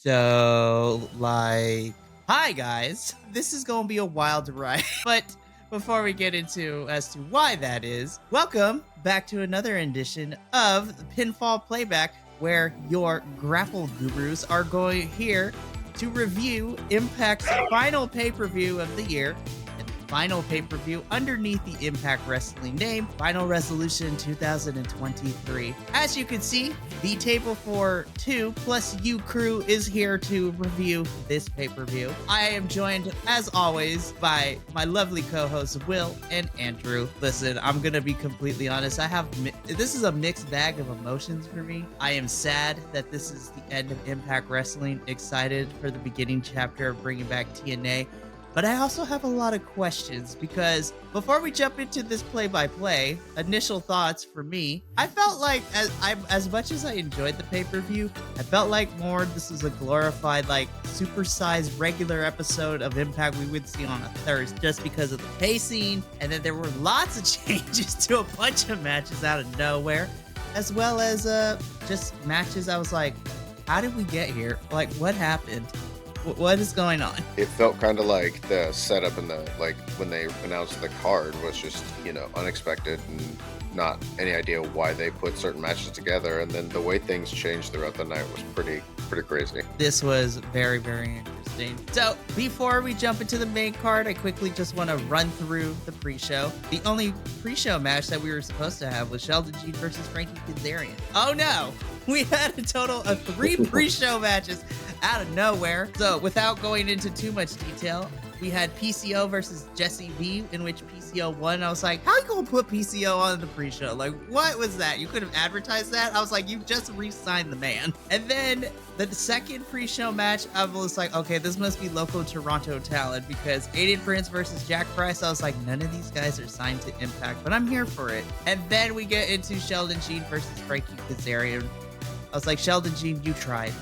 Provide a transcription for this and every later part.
Hi guys, this is going to be a wild ride. But before we get into as to why that is, welcome back to another edition of the Pinfall Playback, where your Grapple Gurus are going here to review Impact's final pay-per-view of the year. And the final pay-per-view underneath the Impact Wrestling name, Final Resolution 2023. As you can see, the table for two plus you crew is here to review this pay-per-view. I am joined, as always, by my lovely co-hosts Will and Andrew. Listen, I'm gonna be completely honest. This is a mixed bag of emotions for me. I am sad that this is the end of Impact Wrestling. Excited for the beginning chapter of bringing back TNA. But I also have a lot of questions because before we jump into this play-by-play, initial thoughts for me, I felt like as much as I enjoyed the pay-per-view, I felt like more this was a glorified, like, supersized regular episode of Impact we would see on a Thursday just because of the pacing. And then there were lots of changes to a bunch of matches out of nowhere, as well as just matches I was like, how did we get here? Like, what happened? What is going on? It felt kind of like the setup and when they announced the card was just, unexpected and not any idea why they put certain matches together. And then the way things changed throughout the night was pretty crazy. This was very, very interesting. So before we jump into the main card, I quickly just want to run through the pre-show. The only pre-show match that we were supposed to have was Sheldon Jean versus Frankie Kazarian. Oh no! We had a total of 3 pre-show matches out of nowhere. So without going into too much detail, we had PCO versus Jesse V, in which PCO won. I was like, how you gonna put PCO on the pre-show? Like, what was that? You could have advertised that? I was like, you just re-signed the man. And then the second pre-show match, I was like, okay, this must be local Toronto talent because Aiden Prince versus Jack Price. I was like, none of these guys are signed to Impact, but I'm here for it. And then we get into Sheldon Jean versus Frankie Kazarian. I was like, Sheldon Jean, you tried.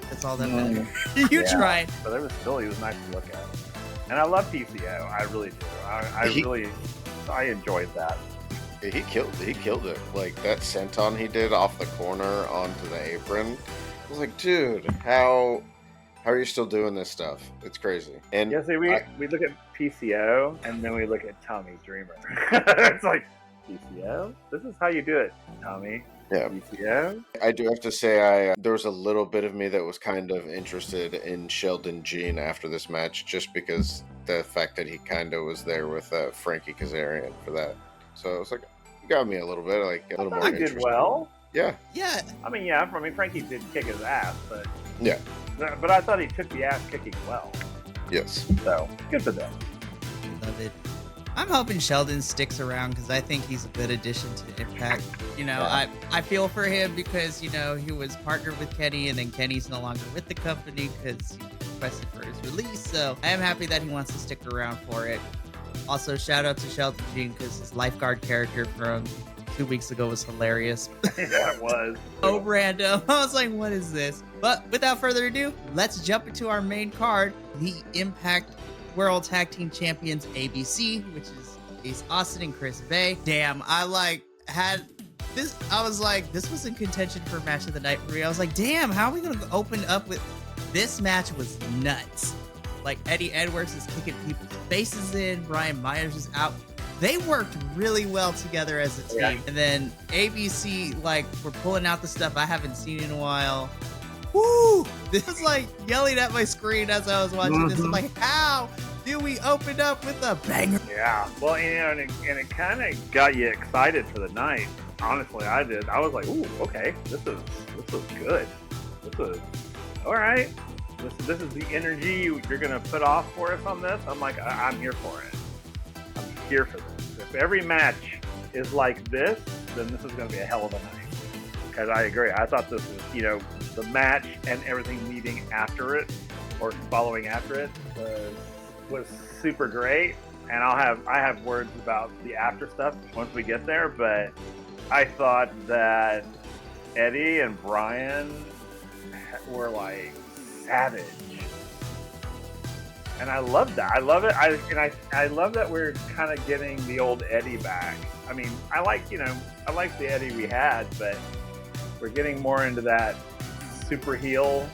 That's all that mattered. You tried. But he was nice to look at. And I love PCO. I really do. I enjoyed that. He killed it. Like that senton he did off the corner onto the apron. I was like, dude, how are you still doing this stuff? It's crazy. And yeah, see, we look at PCO and then we look at Tommy Dreamer. It's like, PCO? This is how you do it, Tommy. Yeah. PCO? I do have to say, there was a little bit of me that was kind of interested in Sheldon Jean after this match, just because the fact that he kind of was there with Frankie Kazarian for that. So it was like, it got me a little bit, like a little more interested. He did well. Yeah. Yeah. I mean, Frankie did kick his ass, but yeah. But I thought he took the ass kicking well. Yes. So good for them. Love it. I'm hoping Sheldon sticks around because I think he's a good addition to Impact. I feel for him because, he was partnered with Kenny and then Kenny's no longer with the company because he requested for his release. So I am happy that he wants to stick around for it. Also, shout out to Sheldon Jean because his lifeguard character from 2 weeks ago was hilarious. Yeah, it was. So random. I was like, what is this? But without further ado, let's jump into our main card, the Impact World Tag Team Champions ABC, which is Ace Austin and Chris Bay. Damn, I had this. I was like, this was in contention for match of the night for me. I was like, damn, how are we gonna open up with this match? Was nuts. Like Eddie Edwards is kicking people's faces in. Brian Myers is out. They worked really well together as a team. Yeah. And then ABC, we're pulling out the stuff I haven't seen in a while. Woo! This was like yelling at my screen as I was watching this. I'm like, how do we open up with a banger? Yeah. Well, and it kind of got you excited for the night. Honestly, I did. I was like, ooh, okay, this is good. This is all right. This is the energy you're gonna put off for us on this. I'm like, I'm here for it. I'm here for this. If every match is like this, then this is gonna be a hell of a night. Because I agree. I thought this was, the match and everything leading after it or following after it was super great. And I have words about the after stuff once we get there, but I thought that Eddie and Brian were like savage. And I love that. I love it. I love that we're kind of getting the old Eddie back. I mean, I like the Eddie we had, but we're getting more into that super heel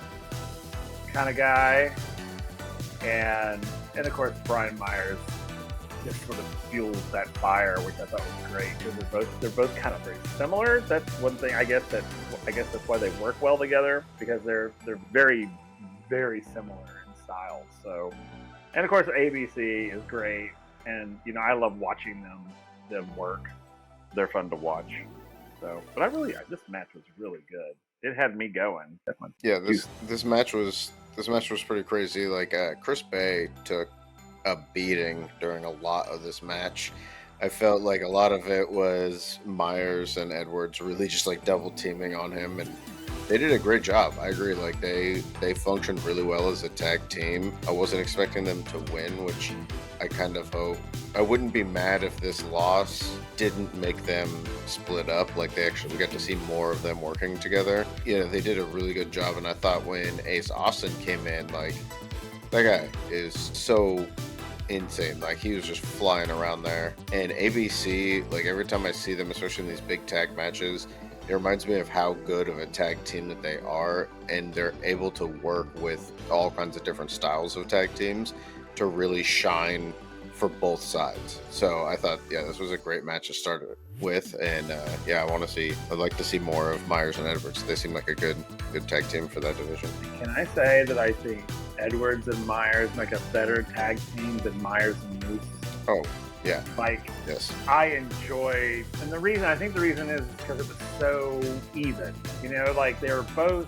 kind of guy, and of course Brian Myers just sort of fuels that fire, which I thought was great because they're both kind of very similar. That's one thing I guess that's why they work well together, because they're very, very similar in style. So, and of course ABC is great, and I love watching them work. They're fun to watch. So, but this match was really good. It had me going. Yeah, this match was pretty crazy. Like Chris Bay took a beating during a lot of this match. I felt like a lot of it was Myers and Edwards really just like double teaming on him, and they did a great job. I agree. Like they functioned really well as a tag team. I wasn't expecting them to win, which I kind of hope. I wouldn't be mad if this loss didn't make them split up. Like we got to see more of them working together. They did a really good job, and I thought when Ace Austin came in, like that guy is so insane. Like he was just flying around there. And ABC, like every time I see them, especially in these big tag matches, it reminds me of how good of a tag team that they are, and they're able to work with all kinds of different styles of tag teams to really shine for both sides. So I thought, this was a great match to start with, and I'd like to see more of Myers and Edwards. They seem like a good tag team for that division. Can I say that I think Edwards and Myers make a better tag team than Myers and Moose? Oh, yeah. Like, yes. I enjoyed, and I think the reason is because it was so even. Like they were both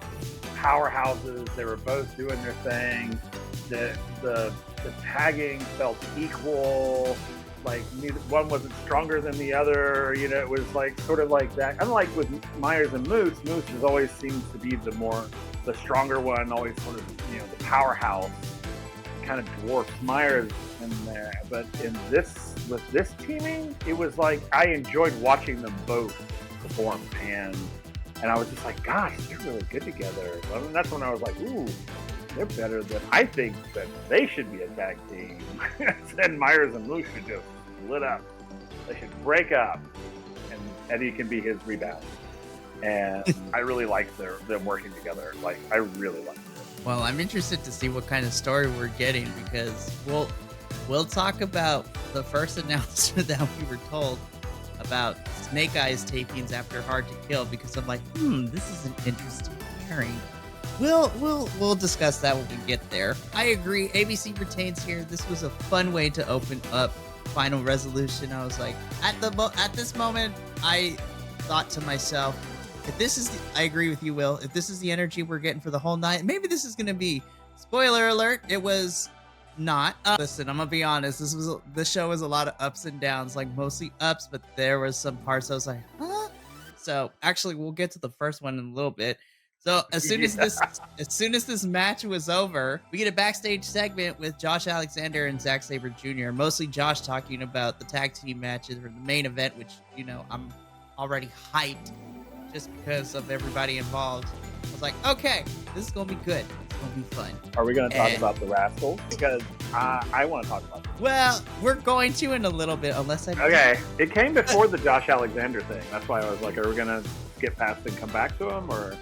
powerhouses. They were both doing their thing. The tagging felt equal. Like neither one wasn't stronger than the other. It was like sort of like that. Unlike with Myers and Moose has always seems to be the stronger one, always sort of the powerhouse, kind of dwarfs Myers in there. But with this teaming, it was like I enjoyed watching them both perform, and I was just like, gosh, they're really good together. And that's when I was like, ooh, they're better than I think that they should be a tag team. And Myers and Moose should just split up. They should break up, and Eddie can be his rebound. And I really like them working together. Like I really like it. Well, I'm interested to see what kind of story we're getting, because we'll talk about the first announcement that we were told about Snake Eyes tapings after Hard to Kill, because I'm like, this is an interesting pairing. We'll discuss that when we get there. I agree. ABC retains here. This was a fun way to open up Final Resolution. I was like, at this moment, I thought to myself, I agree with you, Will. If this is the energy we're getting for the whole night, maybe this is going to be, spoiler alert, it was not. Listen, I'm going to be honest. This show was a lot of ups and downs, like mostly ups, but there was some parts I was like, huh? So actually, we'll get to the first one in a little bit. So as soon as this match was over, we get a backstage segment with Josh Alexander and Zack Sabre Jr. Mostly Josh talking about the tag team matches or the main event, which, I'm already hyped just because of everybody involved. I was like, okay, this is going to be good. It's going to be fun. Are we going to talk about the Rascals? Because I want to talk about them. Well, we're going to in a little bit, unless I... Okay, it came before the Josh Alexander thing. That's why I was like, are we going to skip past and come back to him, or...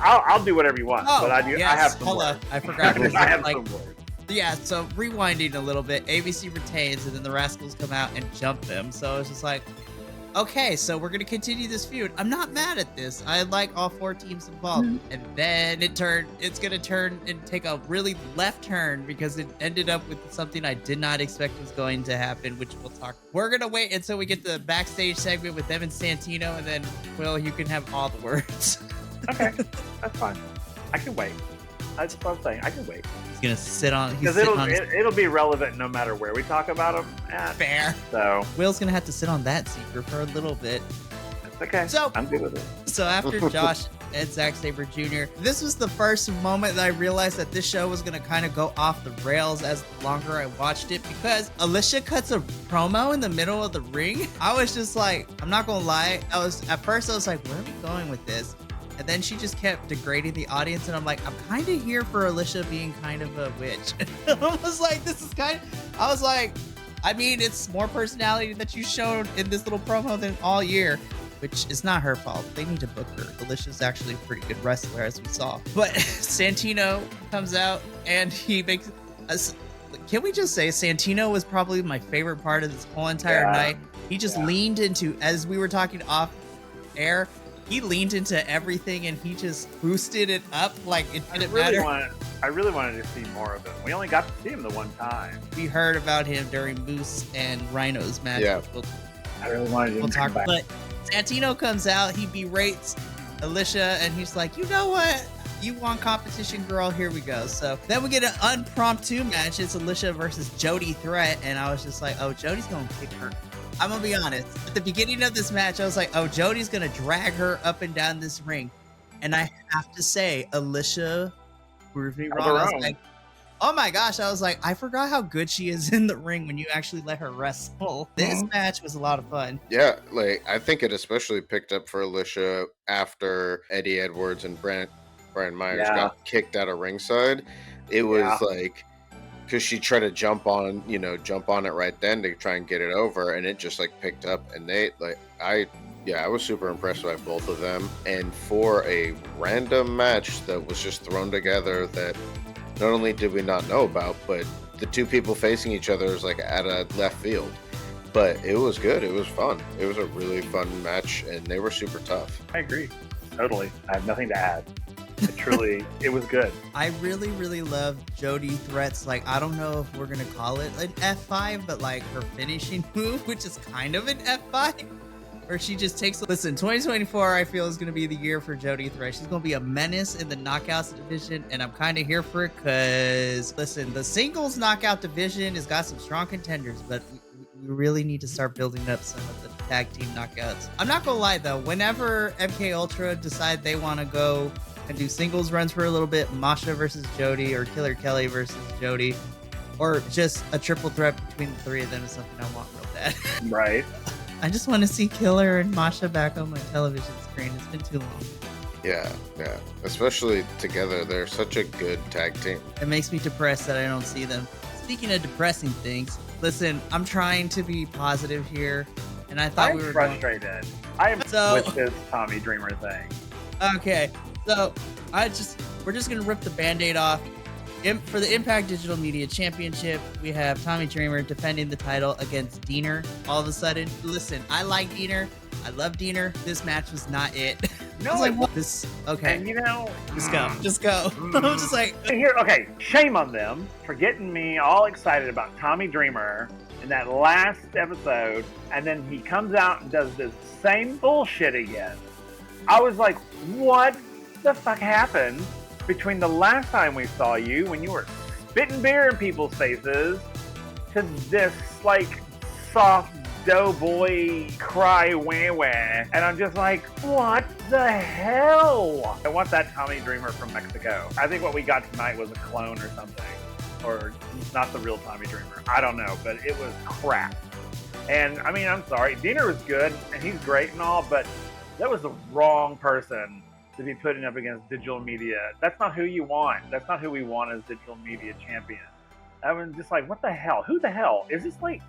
I'll do whatever you want, but I have some words. I forgot. I have some words. Yeah, so rewinding a little bit, ABC retains, and then the Rascals come out and jump them. So it's just like, okay, so we're going to continue this feud. I'm not mad at this. I like all four teams involved. Mm-hmm. And then it's going to turn and take a really left turn, because it ended up with something I did not expect was going to happen, which we'll talk. We're going to wait until we get the backstage segment with them and Santino, and then, Will, you can have all the words. Okay, that's fine. I can wait. That's what I'm saying. I can wait. He's gonna sit on. Because it'll be relevant no matter where we talk about him at. Fair. So Will's gonna have to sit on that secret for a little bit. That's okay. So I'm good with it. So after Josh and Zack Sabre Jr., this was the first moment that I realized that this show was gonna kind of go off the rails as the longer I watched it, because Alicia cuts a promo in the middle of the ring. I was just like, I'm not gonna lie. At first I was like, where are we going with this? And then she just kept degrading the audience, and I'm like, I'm kind of here for Alicia being kind of a witch. I was like, I mean, it's more personality that you showed in this little promo than all year. which is not her fault. They need to book her. Alicia's actually a pretty good wrestler, as we saw. But Santino comes out and he makes us. Can we just say Santino was probably my favorite part of this whole entire night? He just leaned into, as we were talking off air, he leaned into everything and he just boosted it up like it didn't matter. I really wanted to see more of him. We only got to see him the one time. We heard about him during Moose and Rhino's match. Yeah. I really wanted him to come back. But Santino comes out, he berates Alicia, and he's like, you know what? You want competition, girl? Here we go. So then we get an impromptu match. It's Alicia versus Jody Threat, and I was just like, oh, Jody's gonna kick her. I'm gonna be honest. At the beginning of this match, I was like, oh, Jody's gonna drag her up and down this ring. And I have to say, Alicia proved me wrong. I was like, oh my gosh, I was like, I forgot how good she is in the ring when you actually let her wrestle. This match was a lot of fun. Yeah, like I think it especially picked up for Alicia after Eddie Edwards and Brian Myers got kicked out of ringside. It was like, because she tried to jump on it right then to try and get it over, and it just like picked up, and I was super impressed by both of them. And for a random match that was just thrown together that not only did we not know about, but the two people facing each other is like at a left field. But it was good. It was fun. It was a really fun match, and they were super tough. I agree. Totally. I have nothing to add. It was good. I really, really love Jody Threat's, like, I don't know if we're going to call it an F5, but like her finishing move, which is kind of an F5. Where she just takes. Listen, 2024, I feel, is going to be the year for Jody Threat. She's going to be a menace in the knockouts division, and I'm kind of here for it because, listen, the singles knockout division has got some strong contenders, but we really need to start building up some of the tag team knockouts. I'm not going to lie, though. Whenever MK Ultra decide they want to go and do singles runs for a little bit, Masha versus Jody or Killer Kelly versus Jody, or just a triple threat between the three of them is something I want real bad. Right. I just want to see Killer and Masha back on my television screen. It's been too long. Yeah. Especially together, they're such a good tag team. It makes me depressed that I don't see them. Speaking of depressing things, listen, I'm trying to be positive here, and I thought we were frustrated. I am with this Tommy Dreamer thing. Okay, so we're just gonna rip the Band-Aid off. For the Impact Digital Media Championship, we have Tommy Dreamer defending the title against Diener. All of a sudden, listen, I like Diener. I love Diener. This match was not it. No, I was like, what? This okay. And Just go. I'm just like here. Okay, shame on them for getting me all excited about Tommy Dreamer in that last episode, and then he comes out and does this same bullshit again. I was like, what the fuck happened between the last time we saw you, when you were spitting beer in people's faces, to this, like, soft doughboy cry wah wah? And I'm just like, what the hell? I want that Tommy Dreamer from Mexico. I think what we got tonight was a clone or something. Or not the real Tommy Dreamer. I don't know, but it was crap. And, I mean, I'm sorry. Diener was good, and he's great and all, but that was the wrong person to be putting up against digital media. That's not who you want. That's not who we want as digital media champion. I'm just like, what the hell? Who the hell? Is this like,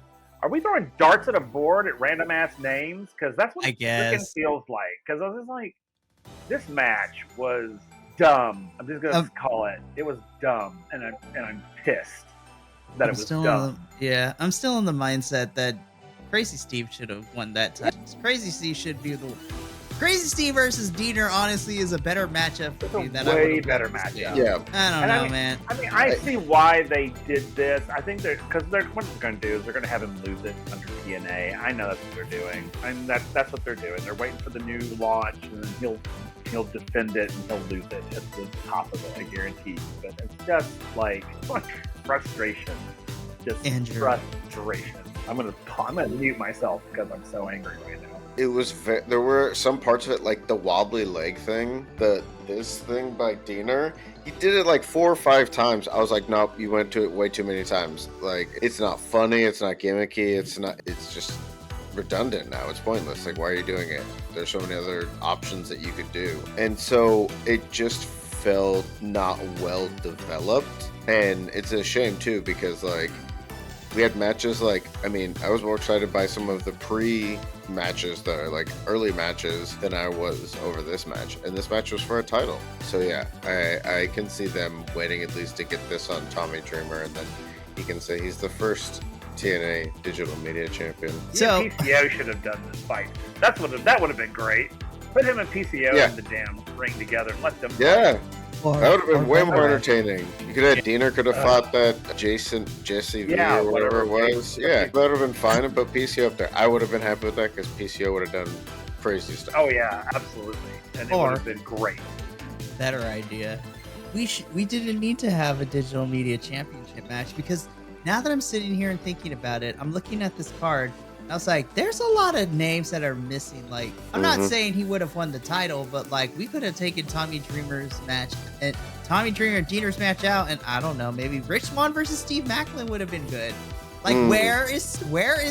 are we throwing darts at a board at random ass names? Because that's what it freaking feels like. Because I was just like, this match was dumb. I'm just gonna call it. It was dumb, and I'm pissed that it was dumb. I'm still in the mindset that Crazy Steve should have won that time. Crazy Steve should be the Crazy Steve versus Diener, honestly, is a better matchup for me. It's a way better matchup. Yeah. I don't know, man. I mean, I see why they did this. I think what they're going to do is they're going to have him lose it under TNA. I know that's what they're doing. I mean, that's what they're doing. They're waiting for the new launch, and then he'll defend it and he'll lose it at the top of it, I guarantee. But it's just like frustration. Frustration. I'm gonna mute myself because I'm so angry right now. It was there were some parts of it, like the wobbly leg thing, this thing by Diener. He did it like 4 or 5 times. I was like, nope, you went to it way too many times. Like, it's not funny, it's not gimmicky, it's just redundant now. It's pointless. Like, why are you doing it? There's so many other options that you could do. And so it just felt not well developed. And it's a shame too, because like We had matches like, I mean, I was more excited by some of the pre-matches that are like early matches than I was over this match. And this match was for a title. So yeah, I can see them waiting at least to get this on Tommy Dreamer, and then he can say he's the first TNA digital media champion. So PCO should have done this fight. That would have been great. Put him and PCO in the damn ring together and let them Yeah. fight. That would have been way more entertaining. You could have Diener could have fought that Jesse V or whatever it was. Yeah, that would have been fine and put PCO up there. I would have been happy with that because PCO would have done crazy stuff. Oh yeah, absolutely, and it would have been great. Better idea. We didn't need to have a digital media championship match, because now that I'm sitting here and thinking about it, I'm looking at this card. I was like, there's a lot of names that are missing. Like, I'm not saying he would have won the title, but like, we could have taken Tommy Dreamer's match and Tommy Dreamer and Diener's match out, and I don't know, maybe Rich Swann versus Steve Macklin would have been good. Like, where is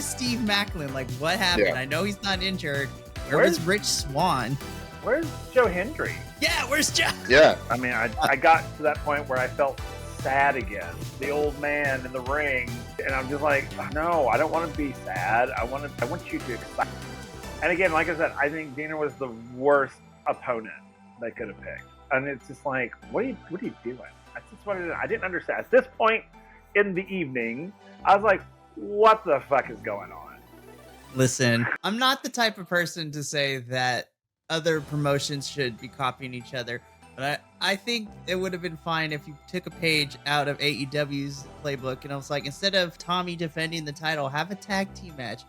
Steve Macklin? Like, what happened? Yeah. I know he's not injured. Where's Rich Swann? Where's Joe Hendry? Yeah, where's Joe? Yeah. I mean, I got to that point where I felt sad again, the old man in the ring, and I'm just like, no, I don't want to be sad. I want you to excite me. And again, like I said, I think Diener was the worst opponent they could have picked, and it's just like, what are you doing? I didn't understand. At this point in the evening, I was like, what the fuck is going on? Listen, I'm not the type of person to say that other promotions should be copying each other. But I think it would have been fine if you took a page out of AEW's playbook and I was like, instead of Tommy defending the title, have a tag team match.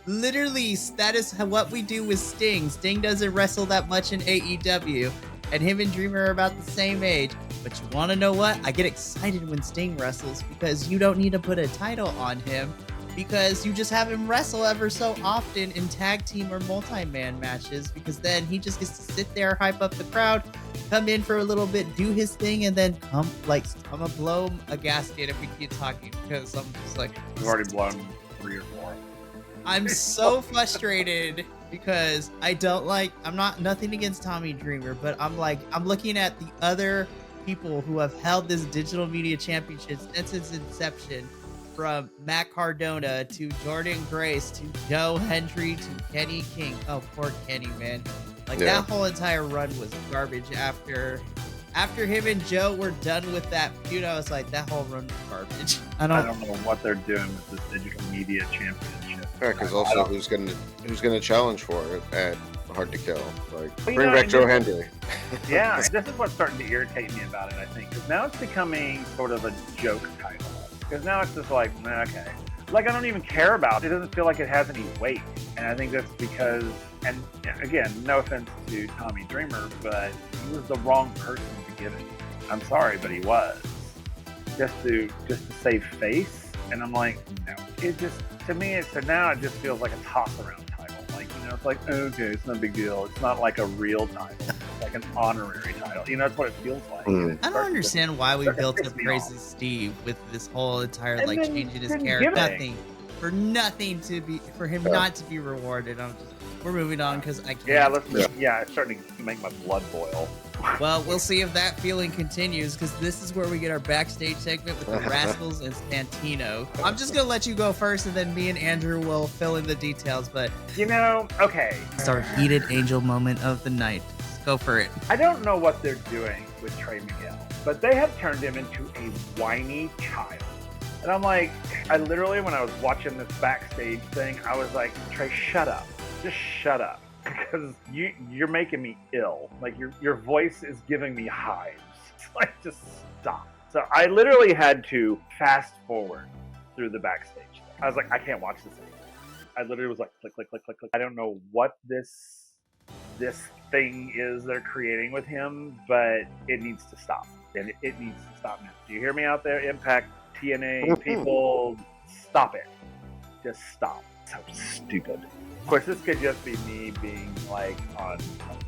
Literally, that is what we do with Sting. Sting doesn't wrestle that much in AEW, and him and Dreamer are about the same age. But you want to know what? I get excited when Sting wrestles, because you don't need to put a title on him, because you just have him wrestle ever so often in tag team or multi-man matches, because then he just gets to sit there, hype up the crowd, come in for a little bit, do his thing, and then I'm gonna blow a gasket if we keep talking, because I'm just like, We've already blown 3 or 4. I'm so frustrated because I'm not nothing against Tommy Dreamer, but I'm looking at the other people who have held this digital media championship since its inception, from Matt Cardona to Jordan Grace to Joe Hendry to Kenny King. Oh, poor Kenny, man. Like, that whole entire run was garbage. After him and Joe were done with that feud, I was like, that whole run was garbage. I don't know what they're doing with this digital media championship. Yeah, because also who's gonna challenge for it at Hard to Kill? Like, Well, bring back Joe Hendry. Yeah, this is what's starting to irritate me about it, I think. Because now it's becoming sort of a joke title. Because now it's just like, okay. Like, I don't even care about it. It doesn't feel like it has any weight. And I think that's because, and again, no offense to Tommy Dreamer, but he was the wrong person to give it. I'm sorry, but he was. Just to save face. And I'm like, no. It just, to me, so now it just feels like a toss-around title. Like, it's like, okay, it's no big deal. It's not like a real title. It's like an honorary title. That's what it feels like. I don't understand why we built up Crazy Steve with this whole entire, And like, then changing his didn't character. give it. For him not to be rewarded. We're moving on because I can't. Yeah, it's starting to make my blood boil. Well, we'll see if that feeling continues, because this is where we get our backstage segment with the Rascals and Santino. I'm just gonna let you go first, and then me and Andrew will fill in the details. But okay. it's our heated angel moment of the night. Let's go for it. I don't know what they're doing with Trey Miguel, but they have turned him into a whiny child. And I'm like, I literally, when I was watching this backstage thing, I was like, Trey, shut up. Just shut up. Because you're making me ill. Like, your voice is giving me hives. Like, just stop. So I literally had to fast forward through the backstage thing. I was like, I can't watch this anymore. I literally was like, click, click, click, click, click. I don't know what this thing is they're creating with him, but it needs to stop. And it needs to stop now. Do you hear me out there? Impact, TNA, people, stop it. Just stop. So stupid. Of course, this could just be me being like on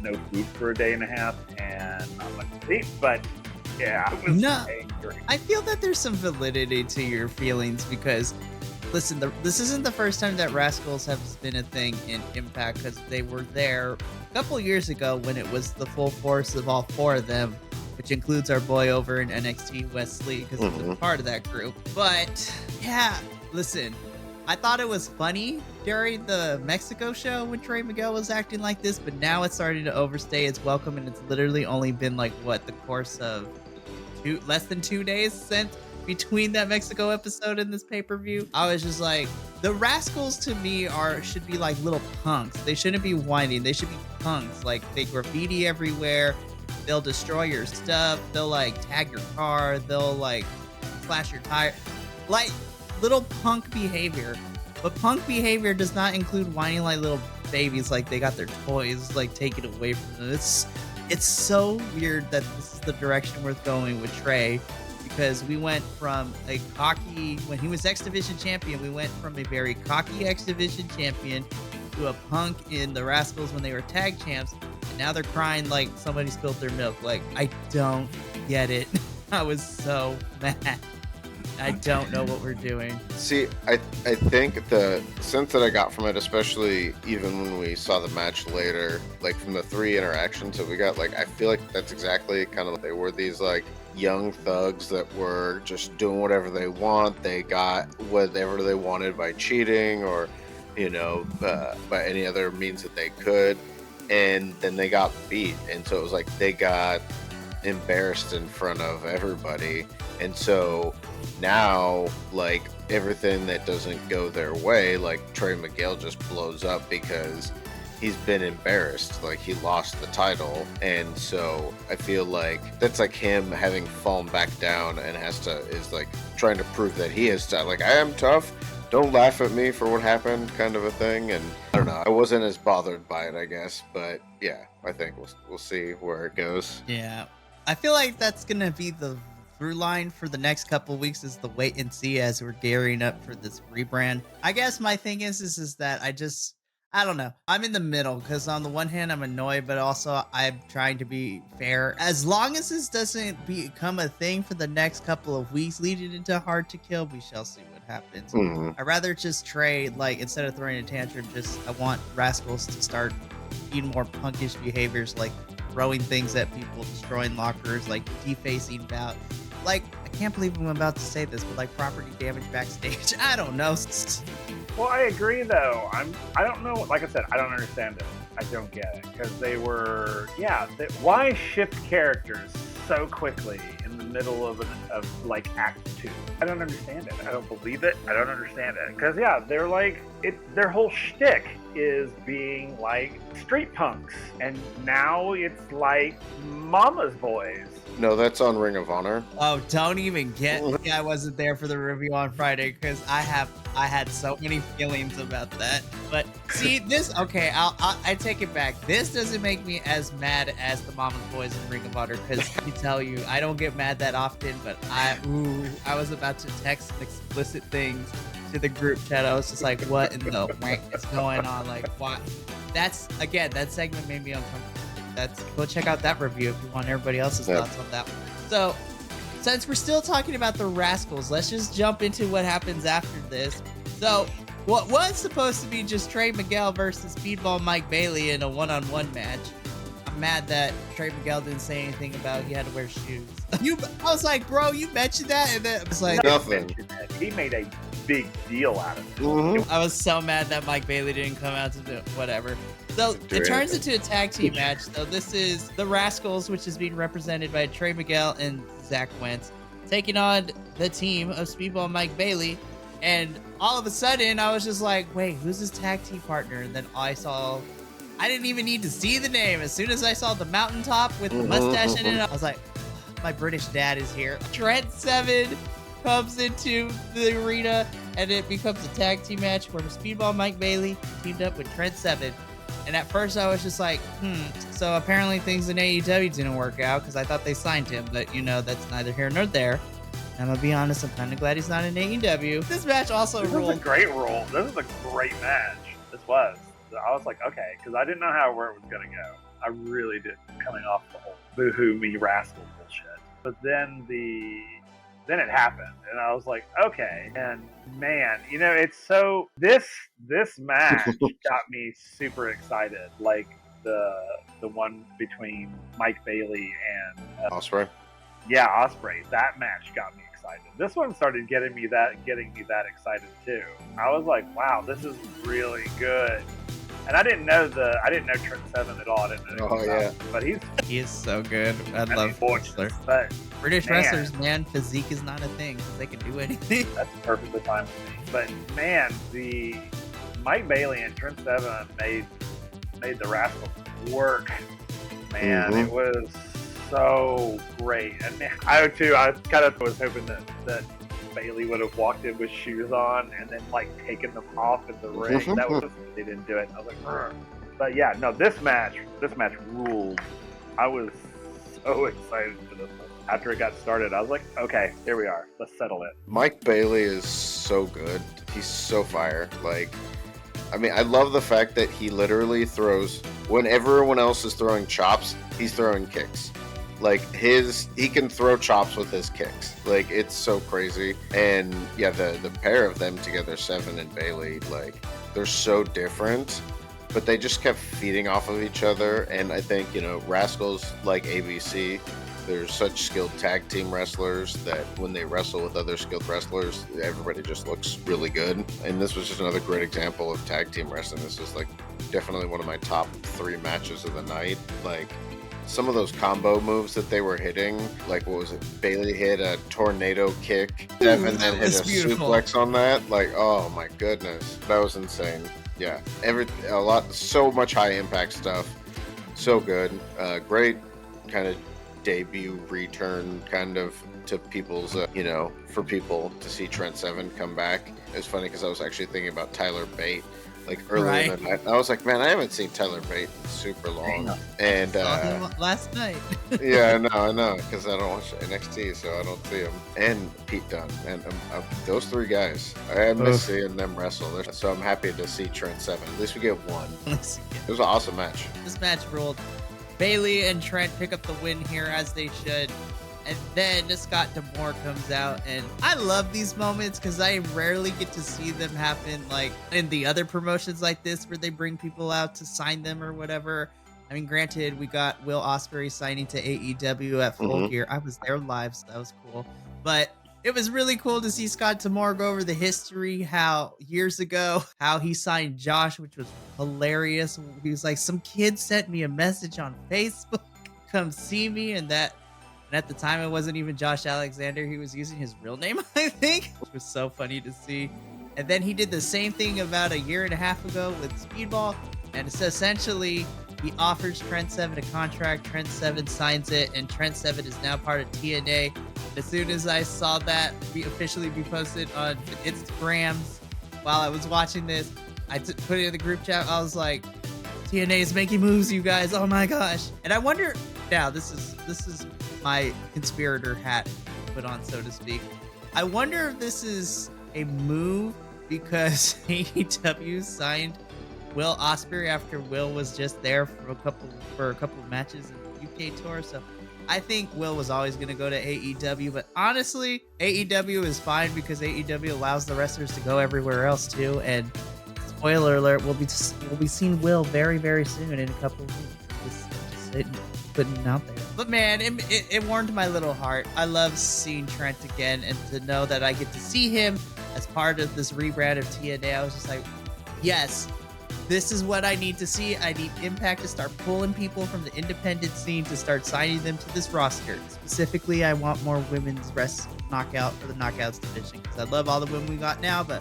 no food for a day and a half and not much sleep, but yeah, I was angry. I feel that there's some validity to your feelings, because, listen, this isn't the first time that Rascals have been a thing in Impact, because they were there a couple years ago when it was the full force of all 4 of them, which includes our boy over in NXT, Wesley, because he was part of that group. But yeah, Listen, I thought it was funny during the Mexico show when Trey Miguel was acting like this, but now it's starting to overstay its welcome, and it's literally only been like what the course of less than 2 days since between that Mexico episode and this pay-per-view. I was just like, the Rascals to me should be like little punks. They shouldn't be whining. They should be punks. Like they graffiti everywhere. They'll destroy your stuff. They'll like tag your car. They'll like slash your tire. Like little punk behavior. But punk behavior does not include whining like little babies, like they got their toys like taken away from them. It's so weird that this is the direction we're going with Trey, because we went from a cocky, when he was X Division champion, we went from a very cocky X Division champion to a punk in the Rascals when they were tag champs, and now they're crying like somebody spilled their milk. Like, I don't get it. I was so mad. I don't know what we're doing. See, I think the sense that I got from it, especially even when we saw the match later, like from the 3 interactions that we got, like I feel like that's exactly kind of what they were. These like young thugs that were just doing whatever they want. They got whatever they wanted by cheating or, by any other means that they could. And then they got beat. And so it was like they got embarrassed in front of everybody. And so now, like, everything that doesn't go their way, like Trey Miguel just blows up because he's been embarrassed. Like, he lost the title. And so I feel like that's like him having fallen back down and is like trying to prove that he is tough. Like, I am tough. Don't laugh at me for what happened, kind of a thing. And I don't know. I wasn't as bothered by it, I guess. But yeah, I think we'll see where it goes. Yeah. I feel like that's going to be the through line for the next couple of weeks, is the wait and see as we're gearing up for this rebrand. I guess my thing is that I don't know. I'm in the middle, because on the one hand, I'm annoyed, but also I'm trying to be fair. As long as this doesn't become a thing for the next couple of weeks leading into Hard to Kill, we shall see what happens. I'd rather just trade, like, instead of throwing a tantrum, I want Rascals to start being more punkish behaviors, like throwing things at people, destroying lockers, like defacing bout. Like, I can't believe I'm about to say this, but like property damage backstage. I don't know. Well, I agree though. I don't know. Like I said, I don't understand it. I don't get it, because they were, why shift characters so quickly in the middle of like Act 2? I don't understand it. I don't believe it. I don't understand it, because they're like their whole shtick is being like street punks, and now it's like mama's boys. No, that's on Ring of Honor. Oh, don't even get me. I wasn't there for the review on Friday, because I had so many feelings about that. But see, okay, I take it back. This doesn't make me as mad as the Mama's Boys in Ring of Honor, because I tell you, I don't get mad that often, but I was about to text explicit things to the group chat. I was just like, what in the wank is going on? Like, what? That segment made me uncomfortable. Go check out that review if you want everybody else's thoughts on that one. So, since we're still talking about the Rascals, let's just jump into what happens after this. So, what was supposed to be just Trey Miguel versus Speedball Mike Bailey in a one-on-one match. I'm mad that Trey Miguel didn't say anything about he had to wear shoes. I was like, bro, you mentioned that, and then it was like nothing. He made a big deal out of it. I was so mad that Mike Bailey didn't come out to do whatever. So it turns into a tag team match. So this is the Rascals, which is being represented by Trey Miguel and Zach Wentz, taking on the team of Speedball Mike Bailey. And all of a sudden, I was just like, wait, who's his tag team partner? And then I didn't even need to see the name. As soon as I saw the mountaintop with the mustache in it, I was like, my British dad is here. Trent Seven comes into the arena, and it becomes a tag team match where Speedball Mike Bailey teamed up with Trent Seven. And at first I was just like, so apparently things in AEW didn't work out, because I thought they signed him, but that's neither here nor there. I'm gonna be honest, I'm kind of glad he's not in AEW. This match also ruled. This is a great rule. This is a great match. This was. I was like, okay, because I didn't know where it was gonna go. I really did, coming off the whole boohoo me rascal bullshit. But then it happened, and I was like, okay. And man, it's so this match got me super excited. Like the one between Mike Bailey and Ospreay. Yeah, Ospreay. That match got me excited. excited. This one started getting me that excited too. I was like, wow, this is really good. And I didn't know Trent Seven at all. I didn't know. Oh yeah, but he is so good. I love wrestler. But British wrestlers, man, physique is not a thing because they can do anything. That's perfectly fine with me. But man, the Mike Bailey and Trent Seven made the Rascals work. Man, it was so great. And man, I kind of was hoping that Bailey would have walked in with shoes on and then like taken them off in the ring. That was they didn't do it. I was like, Rrr. But yeah, no, this match ruled. I was so excited for this one. After it got started, I was like, okay, here we are. Let's settle it. Mike Bailey is so good. He's so fire. Like, I mean, I love the fact that he literally throws, when everyone else is throwing chops, he's throwing kicks. Like, he can throw chops with his kicks. Like, it's so crazy. And yeah, the pair of them together, Seven and Bailey, like, they're so different, but they just kept feeding off of each other. And I think, Rascals like ABC, they're such skilled tag team wrestlers that when they wrestle with other skilled wrestlers, everybody just looks really good. And this was just another great example of tag team wrestling. This is like definitely one of my top 3 matches of the night. Like, some of those combo moves that they were hitting, like, what was it? Bailey hit a tornado kick, Devin then hit a suplex on that. Like, oh my goodness, that was insane. Yeah, so much high impact stuff. So good. Great kind of debut return kind of to people's, for people to see Trent Seven come back. It's funny because I was actually thinking about Tyler Bate. Like earlier in the night, I was like, man, I haven't seen Tyler Bate in super long. And saw him last night. Yeah, I know, because I don't watch NXT, so I don't see him. And Pete Dunne, and those 3 guys, I miss seeing them wrestle. So I'm happy to see Trent Seven. At least we get one. It was an awesome match. This match ruled. Bailey and Trent pick up the win here as they should. And then Scott D'Amore comes out, and I love these moments because I rarely get to see them happen like in the other promotions like this where they bring people out to sign them or whatever. I mean, granted, we got Will Ospreay signing to AEW at Full Gear. I was there live, so that was cool. But it was really cool to see Scott D'Amore go over the history, how years ago, how he signed Josh, which was hilarious. He was like, some kid sent me a message on Facebook, come see me, and at the time, it wasn't even Josh Alexander. He was using his real name, I think, which was so funny to see. And then he did the same thing about a year and a half ago with Speedball. And so essentially, he offers Trent Seven a contract. Trent Seven signs it, and Trent Seven is now part of TNA. As soon as I saw that officially be posted on Instagrams while I was watching this, I put it in the group chat. I was like, TNA is making moves, you guys. Oh my gosh. And I wonder, now this is my conspirator hat put on, so to speak. I wonder if this is a move because AEW signed Will Ospreay after Will was just there for a couple of matches in the UK tour. So I think Will was always going to go to AEW, but honestly, AEW is fine because AEW allows the wrestlers to go everywhere else too. And spoiler alert, we'll be seeing Will very, very soon in a couple of weeks. Just putting it out there. But man, it warmed my little heart. I love seeing Trent again, and to know that I get to see him as part of this rebrand of TNA, I was just like, yes, this is what I need to see. I need Impact to start pulling people from the independent scene to start signing them to this roster. Specifically, I want more women's knockout for the knockouts division because I love all the women we got now, but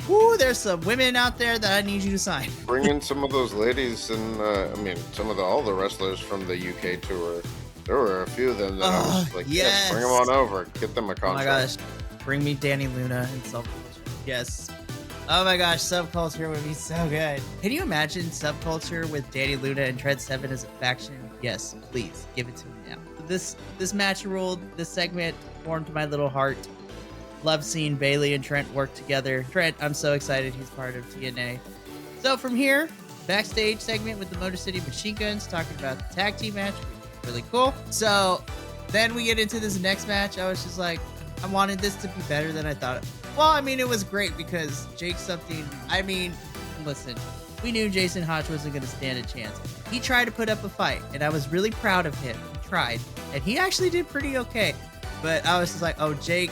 woo, there's some women out there that I need you to sign. Bring in some of those ladies, and all the wrestlers from the UK tour. There were a few of them that I was like, yes, bring them on over, get them a contract. Oh my gosh, bring me Danny Luna and Subculture. Yes. Oh my gosh, Subculture would be so good. Can you imagine Subculture with Danny Luna and Trent Seven as a faction? Yes, please, give it to me now. This match ruled. This segment warmed my little heart. Love seeing Bailey and Trent work together. Trent, I'm so excited he's part of TNA. So from here, backstage segment with the Motor City Machine Guns talking about the tag team match. Really cool. So then we get into this next match. I was just like, I wanted this to be better than I thought. Well, I mean, it was great because listen, we knew Jason Hodge wasn't going to stand a chance. He tried to put up a fight, and I was really proud of him. He tried, and he actually did pretty okay. But I was just like, oh, Jake,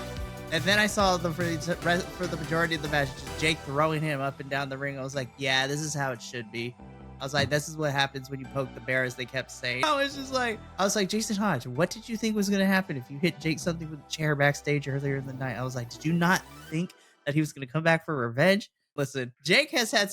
And then I saw for the majority of the match, just Jake throwing him up and down the ring. I was like, yeah, this is how it should be. I was like, this is what happens when you poke the bear, as they kept saying. I was like, Jason Hodge, what did you think was going to happen if you hit Jake something with a chair backstage earlier in the night? I was like, did you not think that he was going to come back for revenge? Listen, Jake has had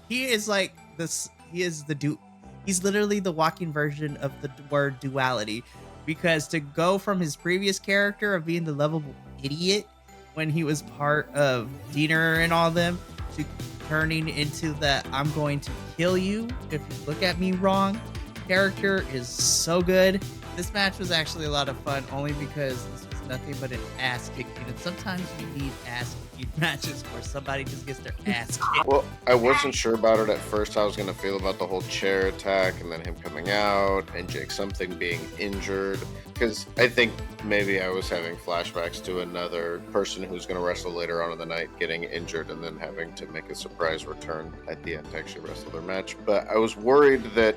he is like this. He's literally the walking version of the word duality, because to go from his previous character of being the lovable idiot when he was part of Diener and all them, to turning into the I'm going to kill you if you look at me wrong character is so good. This match was actually a lot of fun, only because this was nothing but an ass kicking, and sometimes you need ass kicking matches where somebody just gets their ass kicked. Well, I wasn't sure about it at first how I was going to feel about the whole chair attack and then him coming out and Jake something being injured, because I think maybe I was having flashbacks to another person who's going to wrestle later on in the night getting injured and then having to make a surprise return at the end to actually wrestle their match. But I was worried that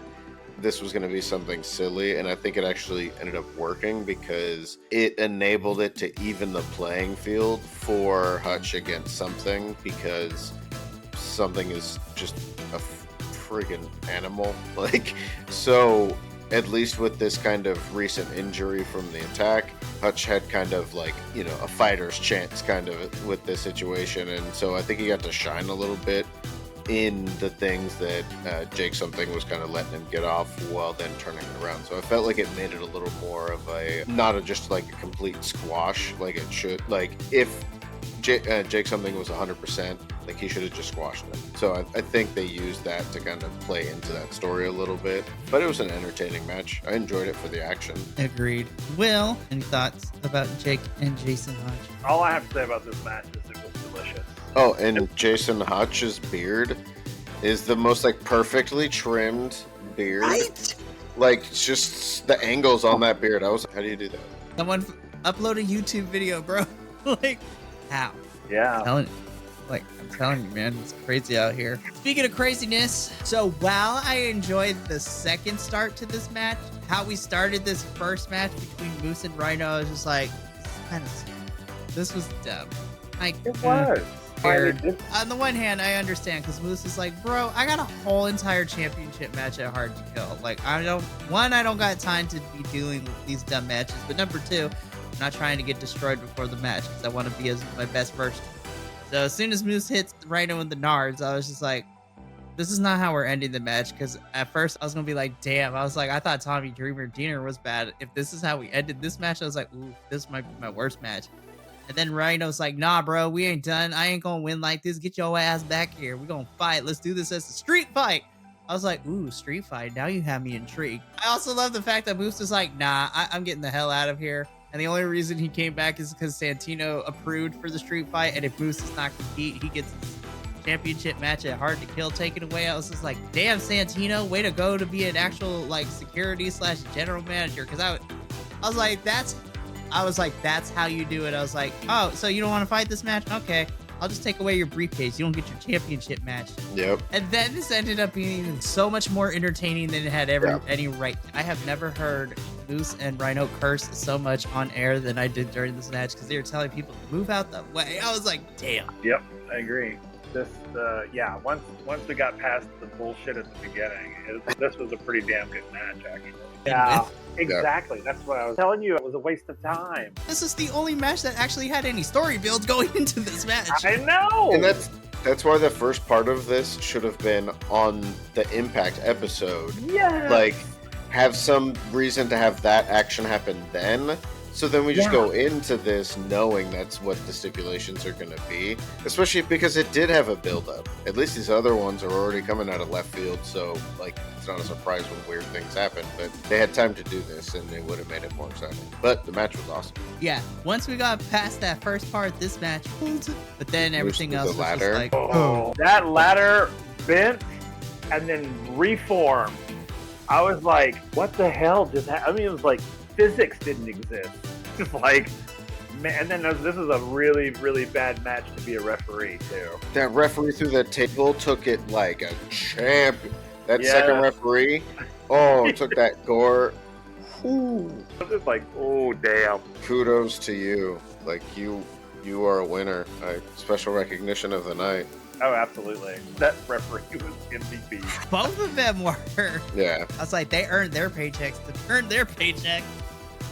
this was going to be something silly, and I think it actually ended up working because it enabled it to even the playing field for Hutch against something, because something is just a friggin' animal. Like, so at least with this kind of recent injury from the attack, Hutch had kind of like, you know, a fighter's chance kind of with this situation, and so I think he got to shine a little bit in the things that Jake something was kind of letting him get off while then turning it around. So I felt like it made it a little more of a, not a just like a complete squash like it should. Like if Jake something was 100%, like he should have just squashed him. So I think they used that to kind of play into that story a little bit. But it was an entertaining match. I enjoyed it for the action. Agreed. Will, any thoughts about Jake and Jason Hodge? All I have to say about this match is it was delicious. Oh, and Jason Hodge's beard is the most like perfectly trimmed beard. Right? Like just the angles on that beard. I was like, how do you do that? Someone upload a YouTube video, bro. Like, how? Yeah. I'm telling you, man, it's crazy out here. Speaking of craziness, so while I enjoyed the second start to this match, how we started this first match between Moose and Rhino, I was just like, this was dumb. Like, It was. On the one hand, I understand, because Moose is like, bro, I got a whole entire championship match at Hard to Kill. Like, I don't got time to be dealing with these dumb matches. But number two, I'm not trying to get destroyed before the match, because I want to be as my best version. So as soon as Moose hits Rhino in the nards, I was just like, this is not how we're ending the match. Because at first I was going to be like, damn. I was like, I thought Tommy Dreamer Diener was bad. If this is how we ended this match, I was like, ooh, this might be my worst match. And then Rhino's like, nah, bro, we ain't done. I ain't gonna win like this. Get your ass back here. We're gonna fight. Let's do this as a street fight. I was like, ooh, street fight. Now you have me intrigued. I also love the fact that Moose is like, nah, I'm getting the hell out of here. And the only reason he came back is because Santino approved for the street fight. And if Moose does not compete, he gets his championship match at Hard to Kill taken away. I was just like, damn, Santino, way to go to be an actual like security / general manager. Because I was like, that's how you do it. I was like, oh, so you don't want to fight this match? Okay, I'll just take away your briefcase. You don't get your championship match. Yep. And then this ended up being so much more entertaining than it had any right. I have never heard Moose and Rhino curse so much on air than I did during this match, because they were telling people to move out the way. I was like, damn. Yep, I agree. This, once we got past the bullshit at the beginning, this was a pretty damn good match, actually. Yeah, exactly. That's what I was telling you. It was a waste of time. This is the only match that actually had any story builds going into this match. I know. And that's why the first part of this should have been on the Impact episode. Yeah. Like, have some reason to have that action happen then. So then we just go into this knowing that's what the stipulations are going to be, especially because it did have a build-up. At least these other ones are already coming out of left field, so like it's not a surprise when weird things happen. But they had time to do this, and it would have made it more exciting. But the match was awesome. Yeah, once we got past that first part, this match, but then everything else was just ladder. like, oh, that ladder bent and then reformed. I was like, what the hell just happened? I mean, it was like physics didn't exist. Just like, man, and then this is a really, really bad match to be a referee too. That referee through the table took it like a champ. That second referee, took that gore. I was just like, oh damn. Kudos to you. Like you are a winner. Special recognition of the night. Oh, absolutely. That referee was MVP. Both of them were. Yeah. I was like, they earned their paychecks. They earned their paycheck.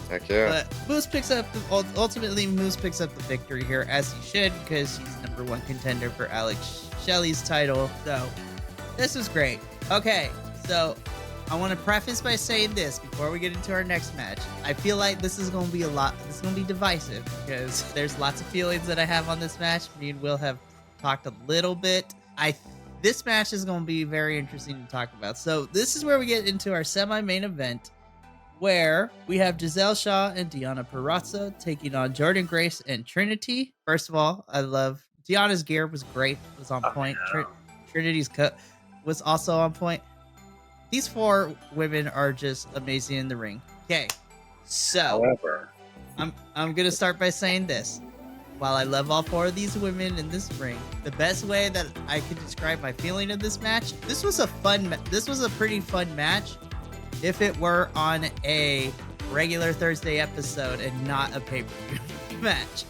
Heck yeah. But Moose picks up ultimately Moose picks up the victory here, as he should, because he's #1 contender for Alex Shelley's title. So this was great. Okay, so I want to preface by saying this before we get into our next match. I feel like this is going to be this is going to be divisive, because there's lots of feelings that I have on this match. Me and Will have talked a little bit. This match is going to be very interesting to talk about. So this is where we get into our semi-main event, where we have Giselle Shaw and Deonna Purrazzo taking on Jordynne Grace and Trinity. First of all, I love Deonna's gear was great, was on point. Trinity's cut was also on point. These 4 women are just amazing in the ring. Okay, so However, I'm gonna start by saying this. While I love all 4 of these women in this ring, the best way that I could describe my feeling of this match, this was a pretty fun match if it were on a regular Thursday episode and not a pay-per-view match.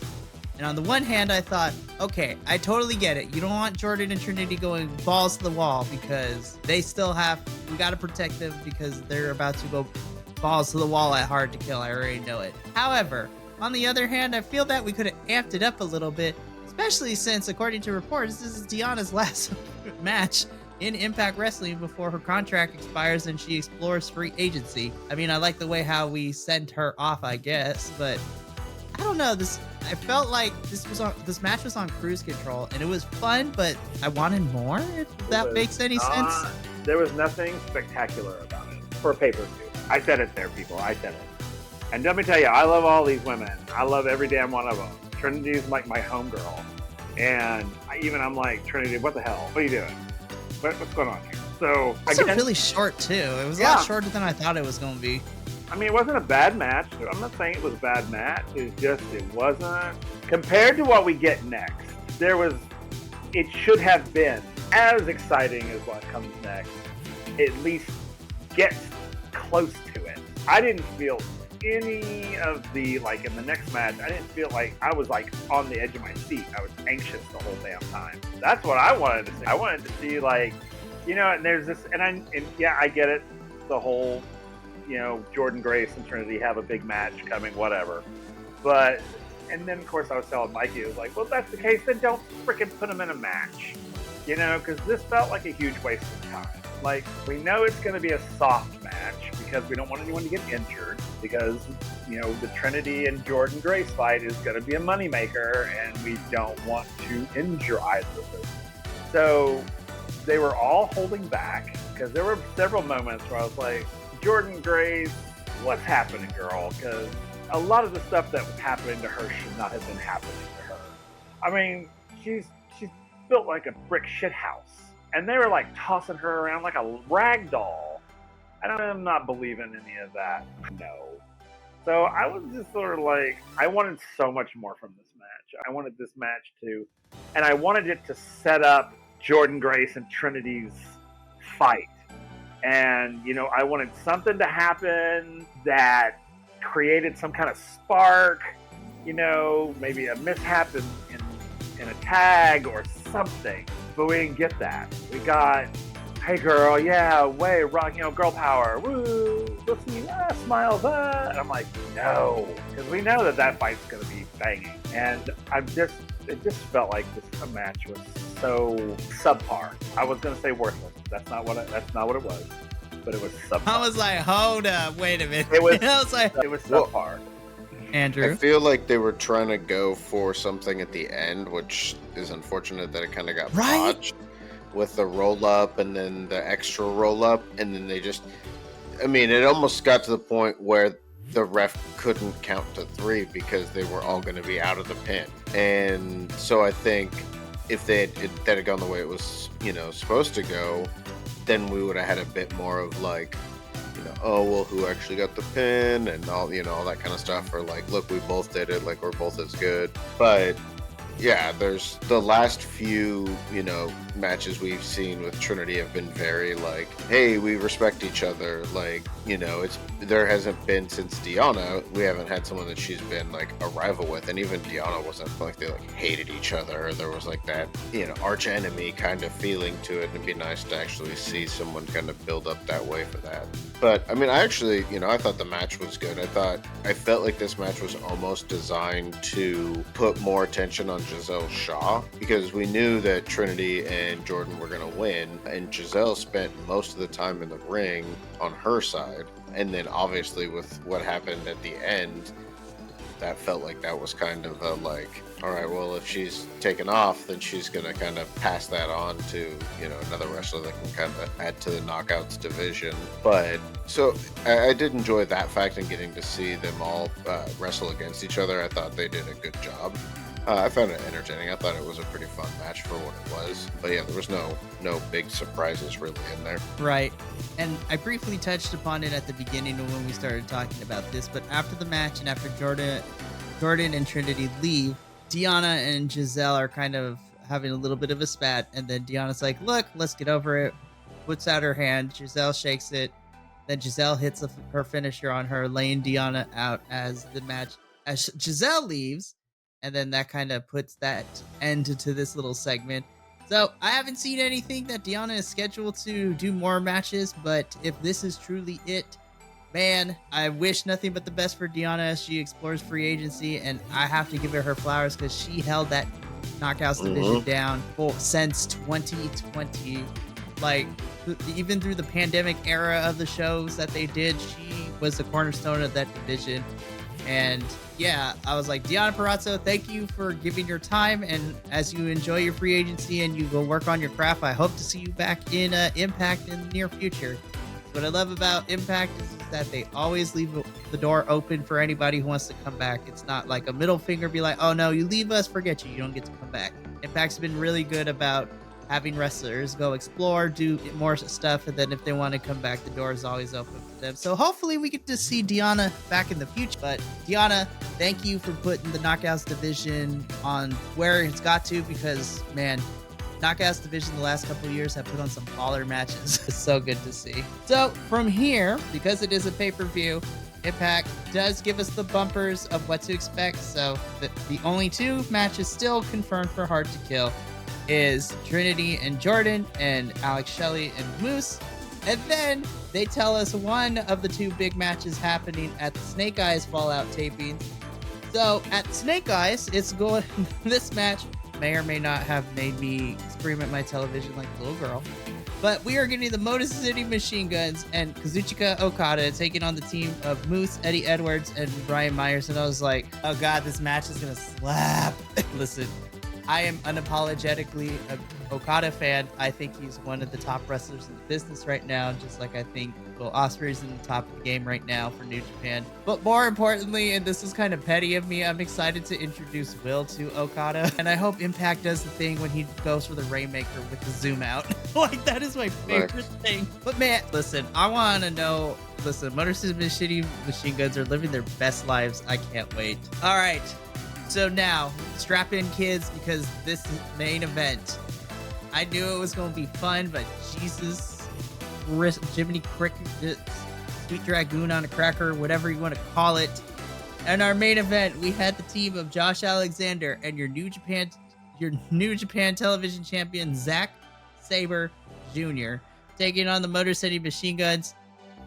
And on the one hand, I thought, okay, I totally get it. You don't want Jordynne and Trinity going balls to the wall, because we got to protect them, because they're about to go balls to the wall at Hard to Kill. I already know it. However, on the other hand, I feel that we could have amped it up a little bit, especially since, according to reports, this is Deonna's last match in Impact Wrestling before her contract expires and she explores free agency. I mean, I like the way how we sent her off, I guess, but I don't know. I felt like this match was on cruise control, and it was fun, but I wanted more, if that makes any sense. There was nothing spectacular about it for a pay-per-view. I said it there, people. I said it. And let me tell you, I love all these women. I love every damn one of them. Trinity's like my homegirl. And I'm like, Trinity, what the hell? What are you doing? What's going on here? So It's really short, too. It was a lot shorter than I thought it was going to be. I mean, it wasn't a bad match. I'm not saying it was a bad match. It's just, it wasn't. Compared to what we get next, it should have been as exciting as what comes next. At least gets close to it. I didn't feel any of the, like, in the next match, I didn't feel like I was like on the edge of my seat. I was anxious the whole damn time. That's what I wanted to see. I wanted to see, like, and there's this, and yeah, I get it. The whole, Jordynne Grace and Trinity have a big match coming, whatever. But, and then of course I was telling Mikey, it was like, well, if that's the case, then don't freaking put them in a match. Because this felt like a huge waste of time. Like, we know it's going to be a soft match because we don't want anyone to get injured, because, the Trinity and Jordynne Grace fight is going to be a moneymaker, and we don't want to injure either of them. So they were all holding back, because there were several moments where I was like, Jordynne Grace, what's happening, girl? Because a lot of the stuff that was happening to her should not have been happening to her. I mean, she's built like a brick shit house, and they were like tossing her around like a rag doll. And I'm not believing any of that. No. So I was just sort of like, I wanted so much more from this match. I wanted this match and I wanted it to set up Jordynne Grace and Trinity's fight. And, I wanted something to happen that created some kind of spark, maybe a mishap in a tag or something. But we didn't get that. We got, hey girl, yeah, way, rock, girl power, woo, let's see, smiles, And I'm like, no, because we know that fight's going to be banging. And it just felt like this match was so subpar. I was going to say worthless. That's not what it was. But it was subpar. I was like, hold up, wait a minute. It was subpar. Well, Andrew? I feel like they were trying to go for something at the end, which is unfortunate that it kind of got botched with the roll up and then the extra roll up, and then it almost got to the point where the ref couldn't count to 3 because they were all going to be out of the pin. And so I think if that had gone the way it was, supposed to go, then we would have had a bit more of like, oh, well, who actually got the pin and all, all that kind of stuff. Or like, look, we both did it. Like, we're both as good. But Yeah, there's the last few, matches we've seen with Trinity have been very like, hey, we respect each other. Like, there hasn't been since Deanna, we haven't had someone that she's been like a rival with. And even Deanna wasn't like they like hated each other. Or there was like that, arch enemy kind of feeling to it. And it'd be nice to actually see someone kind of build up that way for that. But I mean, I actually, I thought the match was good. I felt like this match was almost designed to put more attention on Giselle Shaw, because we knew that Trinity and Jordan were going to win, and Giselle spent most of the time in the ring on her side. And then obviously with what happened at the end, that felt like that was kind of a like, all right, well, if she's taken off, then she's going to kind of pass that on to, another wrestler that can kind of add to the knockouts division. But so I did enjoy that fact, and getting to see them all wrestle against each other. I thought they did a good job. I found it entertaining. I thought it was a pretty fun match for what it was. But yeah, there was no big surprises really in there. Right. And I briefly touched upon it at the beginning of when we started talking about this, but after the match and after Jordan and Trinity leave, Deanna and Giselle are kind of having a little bit of a spat, and then Deanna's like, look, let's get over it. Puts out her hand. Giselle shakes it. Then Giselle hits her finisher on her, laying Deanna out as Giselle leaves. And then that kind of puts that end to this little segment. So I haven't seen anything that Deanna is scheduled to do more matches, but if this is truly it, man, I wish nothing but the best for Deanna as she explores free agency, and I have to give her flowers because she held that Knockouts division down since 2020. Like, even through the pandemic era of the shows that they did, she was the cornerstone of that division. And yeah, I was like, Deanna Purrazzo, thank you for giving your time. And as you enjoy your free agency and you go work on your craft, I hope to see you back in Impact in the near future. What I love about Impact is that they always leave the door open for anybody who wants to come back. It's not like a middle finger, be like, oh no, you leave us, forget you, you don't get to come back. Impact's been really good about having wrestlers go explore, do more stuff, and then if they want to come back, the door is always open for them. So hopefully we get to see Deanna back in the future. But Deanna, thank you for putting the Knockouts division on where it's got to, because man, Knockouts division the last couple of years have put on some baller matches. It's so good to see. So from here, because it is a pay-per-view, Impact does give us the bumpers of what to expect. So the only two matches still confirmed for Hard to Kill is Trinity and Jordan and Alex Shelley and Moose. And then they tell us one of the two big matches happening at the Snake Eyes Fallout taping. So at Snake Eyes, it's going. This match may or may not have made me scream at my television like a little girl. But we are getting the Motor City Machine Guns and Kazuchika Okada taking on the team of Moose, Eddie Edwards, and Brian Myers. And I was like, oh god, this match is gonna slap. Listen, I am unapologetically an Okada fan. I think he's one of the top wrestlers in the business right now, just like I think Will Ospreay's in the top of the game right now for New Japan. But more importantly, and this is kind of petty of me, I'm excited to introduce Will to Okada. And I hope Impact does the thing when he goes for the Rainmaker with the zoom out. Like, that is my favorite thing. But man, listen, I want to know, Motor City Machine Guns are living their best lives. I can't wait. All right. So now, strap in, kids, because this is main event. I knew it was going to be fun, but Jesus, Jiminy Cricket, Sweet Dragoon on a cracker, whatever you want to call it. In our main event, we had the team of Josh Alexander and your New Japan Television Champion Zack Sabre Jr. taking on the Motor City Machine Guns.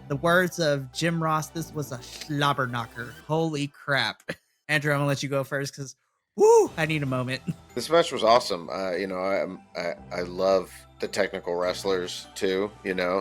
The words of Jim Ross, this was a slobber knocker. Holy crap. Andrew, I'm gonna let you go first because, woo, I need a moment. This match was awesome. I love the technical wrestlers too.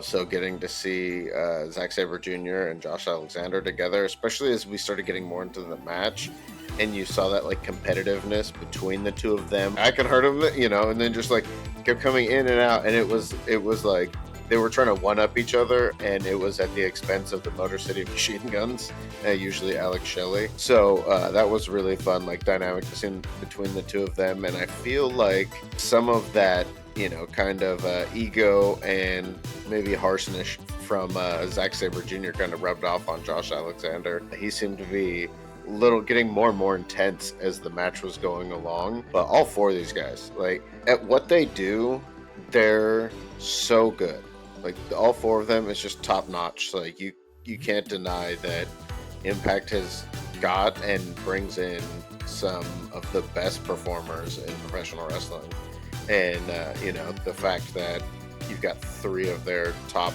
So getting to see Zack Sabre Jr. and Josh Alexander together, especially as we started getting more into the match, and you saw that like competitiveness between the two of them. I could hurt them, and then just like kept coming in and out, and it was like they were trying to one-up each other, and it was at the expense of the Motor City Machine Guns, usually Alex Shelley. So that was really fun, like dynamic between the two of them. And I feel like some of that, kind of ego and maybe harshness from Zack Sabre Jr. kind of rubbed off on Josh Alexander. He seemed to be getting more and more intense as the match was going along. But all four of these guys, like at what they do, they're so good. Like all four of them is just top notch. Like you can't deny that Impact has got and brings in some of the best performers in professional wrestling. And the fact that you've got three of their top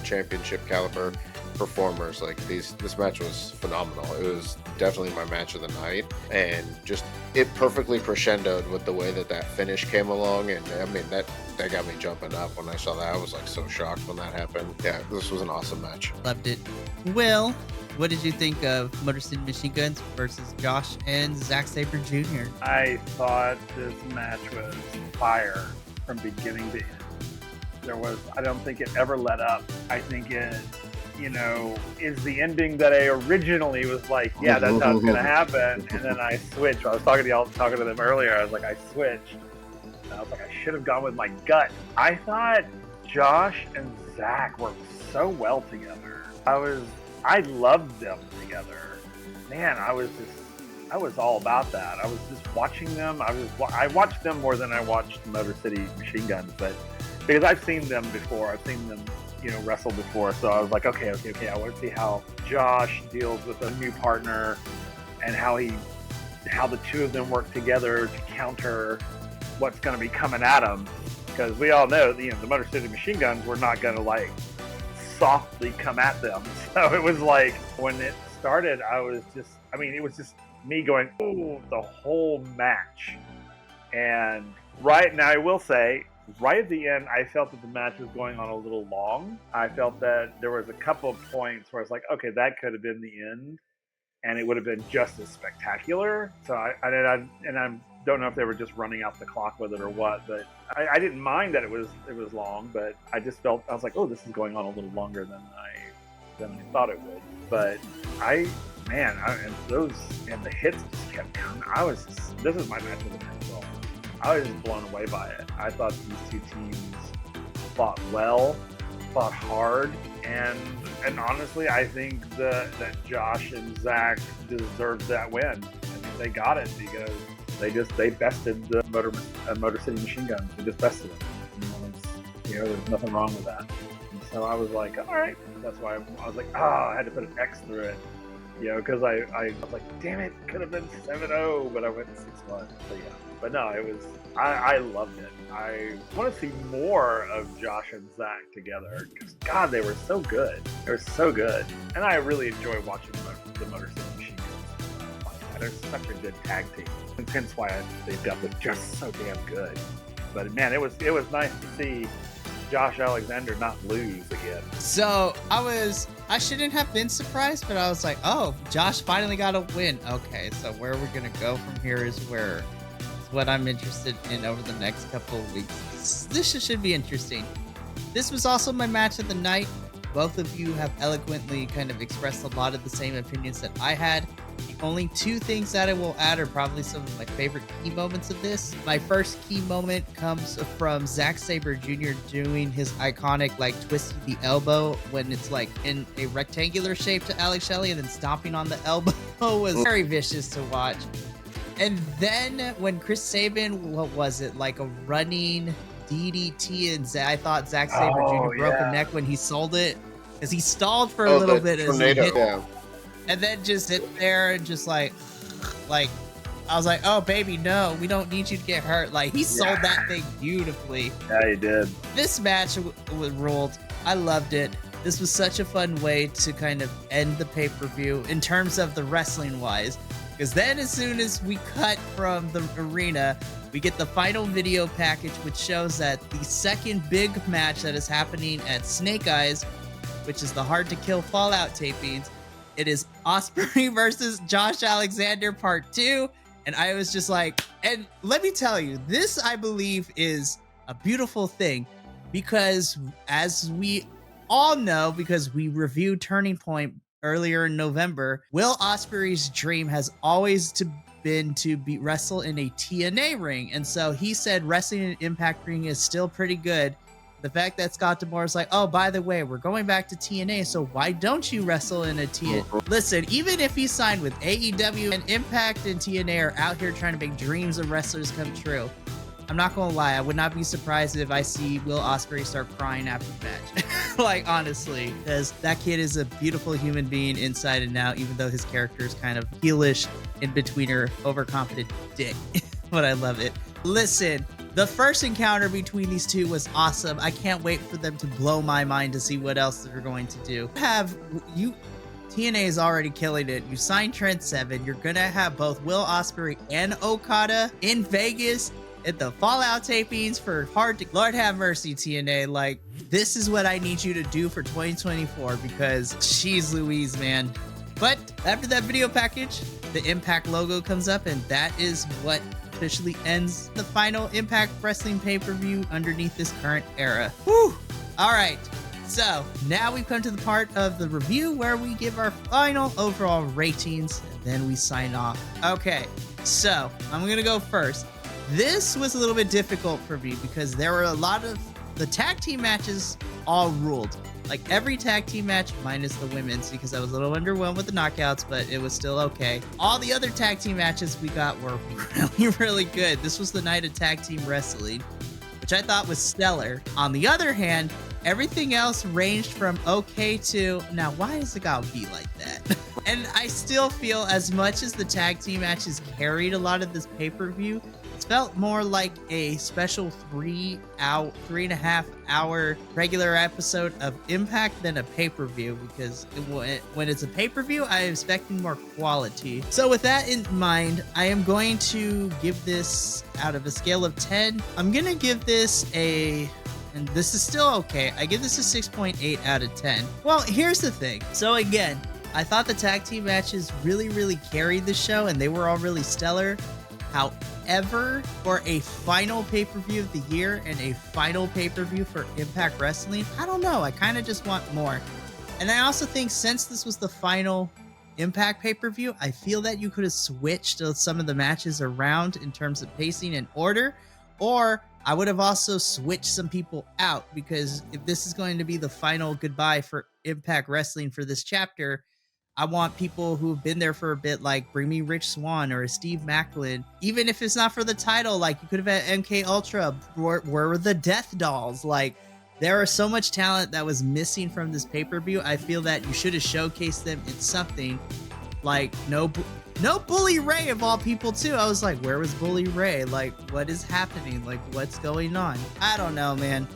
championship caliber performers, like this match was phenomenal. It was definitely my match of the night, and just it perfectly crescendoed with the way that finish came along. And I mean that got me jumping up when I saw that. I was like so shocked when that happened. Yeah, this was an awesome match. Loved it. Will, what did you think of Motor City Machine Guns versus Josh and Zack Sabre Jr.? I thought this match was fire from beginning to end. I don't think it ever let up. I think it, is the ending that I originally was like, yeah, that's how it's going to happen. And then I switched. I was talking to them earlier. I was like, I switched. And I was like, I should have gone with my gut. I thought Josh and Zach worked so well together. I loved them together. Man, I was all about that. I was just watching them. I watched them more than I watched Motor City Machine Guns, but because I've seen them before. I've seen them, wrestle before. So I was like, okay. I want to see how Josh deals with a new partner and how the two of them work together to counter what's going to be coming at them. Because we all know, the Motor City Machine Guns were not going to softly come at them. So it was like when it started, it was just me going, ooh, the whole match. And right now, I will say, right at the end, I felt that the match was going on a little long. I felt that there was a couple of points where I was like, okay, that could have been the end, and it would have been just as spectacular. So I don't know if they were just running out the clock with it or what, but I didn't mind that it was long, but I just felt, I was like, oh, this is going on a little longer than I thought it would. But and the hits just kept coming. This is my match of the night as well. I was just blown away by it. I thought these two teams fought well, fought hard, and honestly, I think that Josh and Zach deserved that win. I think they got it because they bested the Motor City Machine Guns. They just bested them. There's nothing wrong with that. And so I was like, all right. That's why I was like, I had to put an X through it. Because I was like, damn it, could have been 7-0, but I went 6-1. So yeah. But no, I loved it. I want to see more of Josh and Zach together because, God, they were so good. They were so good. And I really enjoy watching the Motor City Machine Guns. They're such a good tag team. And hence why they've got them just so damn good. But, man, it was nice to see Josh Alexander not lose again. So I shouldn't have been surprised, but I was like, oh, Josh finally got a win. Okay, so where we're going to go from here is what I'm interested in over the next couple of weeks. This should be interesting. This was also my match of the night. Both of you have eloquently kind of expressed a lot of the same opinions that I had. The only two things that I will add are probably some of my favorite key moments of this. My first key moment comes from Zack Sabre Jr. doing his iconic twisting the elbow when it's in a rectangular shape to Alex Shelley and then stomping on the elbow was very vicious to watch. And then when Chris Sabin, what was it, a running DDT, and I thought Zack Sabre Jr. broke a neck when he sold it because he stalled for a little bit as he hit, and then just hit there and just I was like, oh baby, no, we don't need you to get hurt. He sold that thing beautifully. Yeah, he did. This match ruled. I loved it. This was such a fun way to kind of end the pay-per-view in terms of the wrestling wise. Because then as soon as we cut from the arena, we get the final video package, which shows that the second big match that is happening at Snake Eyes, which is the Hard to Kill Fallout tapings, it is Ospreay versus Josh Alexander Part 2. And I was just like, and let me tell you, this I believe is a beautiful thing because as we all know, because we reviewed Turning Point earlier in November, Will Ospreay's dream has always been to wrestle in a TNA ring. And so he said wrestling in an Impact ring is still pretty good. The fact that Scott D'Amore is like, oh, by the way, we're going back to TNA, so why don't you wrestle in a TNA? Listen, even if he signed with AEW and Impact and TNA are out here trying to make dreams of wrestlers come true, I'm not gonna lie, I would not be surprised if I see Will Ospreay start crying after the match. Like, honestly, because that kid is a beautiful human being inside and out, even though his character is kind of heelish, in-betweener, overconfident dick. But I love it. Listen, the first encounter between these two was awesome. I can't wait for them to blow my mind to see what else they're going to do. TNA is already killing it. You signed Trent Seven. You're gonna have both Will Ospreay and Okada in Vegas at the Fallout tapings for Lord have mercy, TNA. Like, this is what I need you to do for 2024, because she's Louise, man. But after that video package, the Impact logo comes up, and that is what officially ends the final Impact Wrestling pay-per-view underneath this current era. Whew! All right, so now we've come to the part of the review where we give our final overall ratings, and then we sign off. Okay, so I'm gonna go first. This was a little bit difficult for me because there were a lot of the tag team matches all ruled. Like, every tag team match minus the women's, because I was a little underwhelmed with the knockouts, but it was still okay. All the other tag team matches we got were really, really good. This was the night of tag team wrestling, which I thought was stellar. On the other hand, everything else ranged from okay to, now why is it gotta be like that? And I still feel, as much as the tag team matches carried a lot of this pay-per-view, it felt more like a special 3.5 hour regular episode of Impact than a pay-per-view, because when it's a pay-per-view, I am expecting more quality. So with that in mind, I am going to give this, out of a scale of 10, I'm gonna give this and this is still okay, I give this a 6.8 out of 10. Well, here's the thing. So again, I thought the tag team matches really, really carried the show, and they were all really stellar. However, for a final pay-per-view of the year and a final pay-per-view for Impact Wrestling, I don't know. I kind of just want more. And I also think, since this was the final Impact pay-per-view, I feel that you could have switched some of the matches around in terms of pacing and order, or I would have also switched some people out, because if this is going to be the final goodbye for Impact Wrestling for this chapter, I want people who've been there for a bit, like bring me Rich Swann or Steve Macklin. Even if it's not for the title, like you could have had MK Ultra. Where were the Death Dolls? Like, there is so much talent that was missing from this pay-per-view. I feel that you should have showcased them in something. Like, no Bully Ray, of all people, too. I was like, where was Bully Ray? Like, what is happening? Like, what's going on? I don't know, man.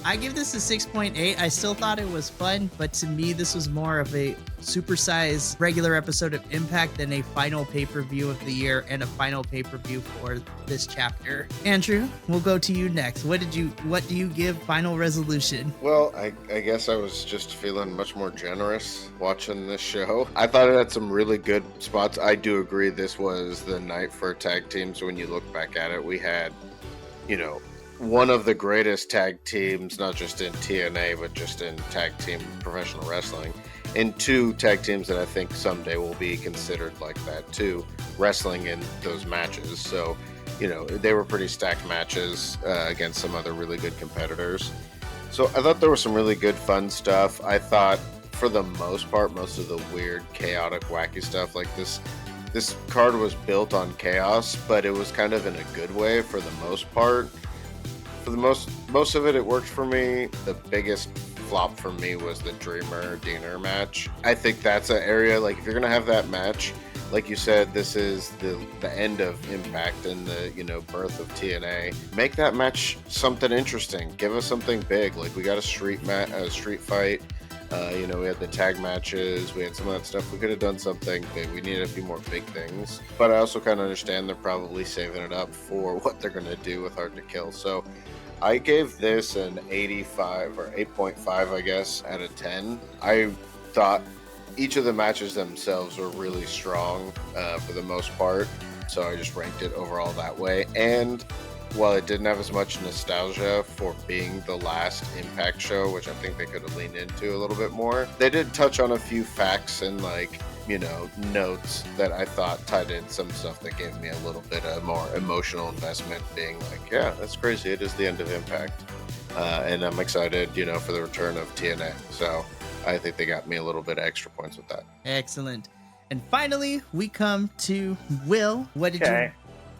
I give this a 6.8. I still thought it was fun, but to me, this was more of a supersized regular episode of Impact than a final pay-per-view of the year and a final pay-per-view for this chapter. Andrew, we'll go to you next. What do you give Final Resolution? Well, I guess I was just feeling much more generous watching this show. I thought it had some really good spots. I do agree this was the night for tag teams. When you look back at it, we had, one of the greatest tag teams, not just in TNA, but just in tag team professional wrestling. And two tag teams that I think someday will be considered like that too, wrestling in those matches. So, they were pretty stacked matches against some other really good competitors. So I thought there was some really good fun stuff. I thought, for the most part, most of the weird, chaotic, wacky stuff, like this card was built on chaos, but it was kind of in a good way for the most part. For the most of it worked for me. The biggest flop for me was the Dreamer-Diener match. I think that's an area, like, if you're gonna have that match, like you said, this is the end of Impact and the birth of TNA. Make that match something interesting. Give us something big. Like, we got a street fight. We had the tag matches. We had some of that stuff. We could have done something big. We needed a few more big things. But I also kind of understand they're probably saving it up for what they're gonna do with Hard to Kill. So I gave this an 85 or 8.5, I guess, out of 10. I thought each of the matches themselves were really strong for the most part, so I just ranked it overall that way. And while it didn't have as much nostalgia for being the last Impact show, which I think they could have leaned into a little bit more, they did touch on a few facts and notes that I thought tied in some stuff that gave me a little bit of more emotional investment, being like, yeah, that's crazy. It is the end of Impact. and I'm excited, for the return of TNA. So I think they got me a little bit of extra points with that. Excellent. And finally, we come to Will. What did you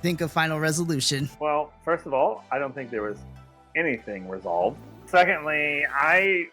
think of Final Resolution? Well, first of all, I don't think there was anything resolved. Secondly, I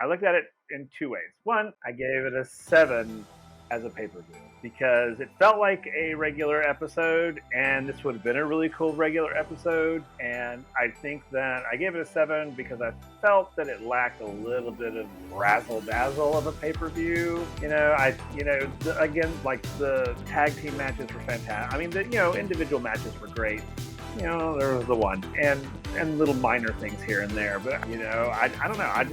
looked at it in two ways. One, I gave it a 7 as a pay-per-view because it felt like a regular episode, and this would have been a really cool regular episode. And I think that I gave it a 7 because I felt that it lacked a little bit of razzle dazzle of a pay-per-view. Again, like the tag team matches were fantastic. I mean, the individual matches were great. There was the one and little minor things here and there, but I don't know. I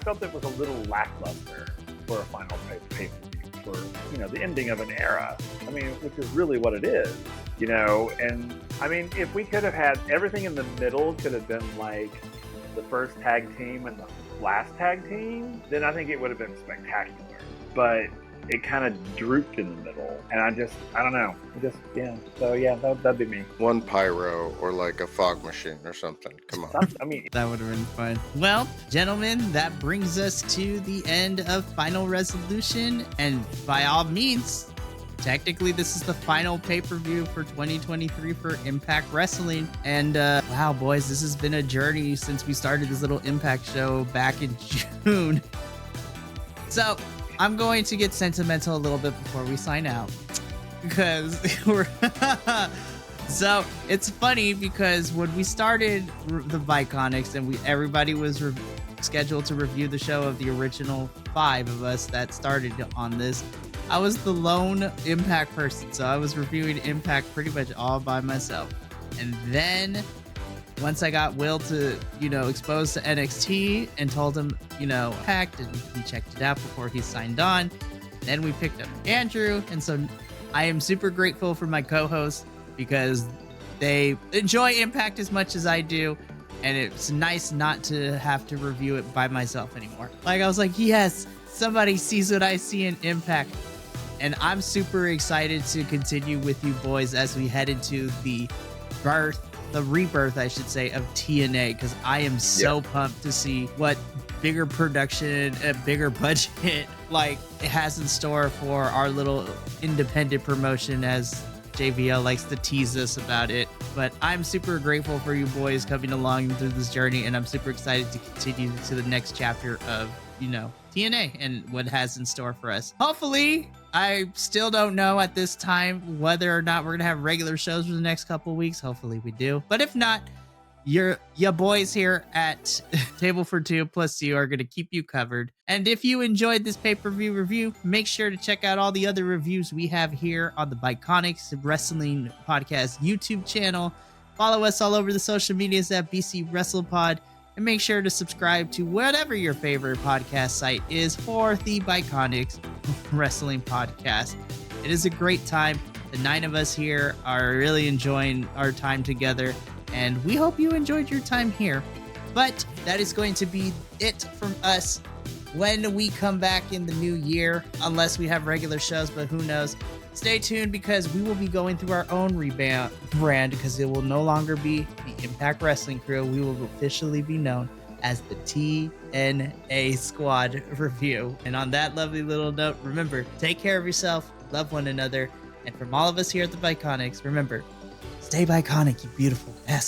felt it was a little lackluster for a final pay-per-view, for the ending of an era. I mean, which is really what it is. And I mean, if we could have had everything in the middle, could have been like the first tag team and the last tag team, then I think it would have been spectacular. But it kind of drooped in the middle, and I don't know. So that'd be me. One pyro or like a fog machine or something. Come on. I mean, that would have been fun. Well, gentlemen, that brings us to the end of Final Resolution, and by all means, technically this is the final pay-per-view for 2023 for Impact Wrestling. And wow, boys, this has been a journey since we started this little Impact show back in June. So I'm going to get sentimental a little bit before we sign out, because so it's funny because when we started the Viconics and everybody was scheduled to review the show of the original 5 of us that started on this, I was the lone Impact person, so I was reviewing Impact pretty much all by myself. And then once I got Will to, exposed to NXT and told him, Impact, and he checked it out before he signed on, then we picked up Andrew. And so I am super grateful for my co-hosts because they enjoy Impact as much as I do. And it's nice not to have to review it by myself anymore. Like, I was like, yes, somebody sees what I see in Impact. And I'm super excited to continue with you boys as we head into the rebirth, I should say, of TNA, because I am so pumped to see what bigger production and bigger budget like it has in store for our little independent promotion, as JVL likes to tease us about it. But I'm super grateful for you boys coming along through this journey, and I'm super excited to continue to the next chapter of TNA and what it has in store for us. Hopefully, I still don't know at this time whether or not we're gonna have regular shows for the next couple weeks. Hopefully we do, but if not, your boys here at Table for Two plus you are gonna keep you covered. And if you enjoyed this pay-per-view review, make sure to check out all the other reviews we have here on the Viconics Wrestling Podcast YouTube channel. Follow us all over the social medias at BC WrestlePod. And make sure to subscribe to whatever your favorite podcast site is for the Viconics Wrestling Podcast. It is a great time. The 9 of us here are really enjoying our time together, and we hope you enjoyed your time here. But that is going to be it from us when we come back in the new year, unless we have regular shows, but who knows. Stay tuned, because we will be going through our own rebrand, because it will no longer be the Impact Wrestling Crew. We will officially be known as the TNA Squad Review. And on that lovely little note, remember, take care of yourself, love one another, and from all of us here at the Viconics, remember, stay Viconic, you beautiful bastard.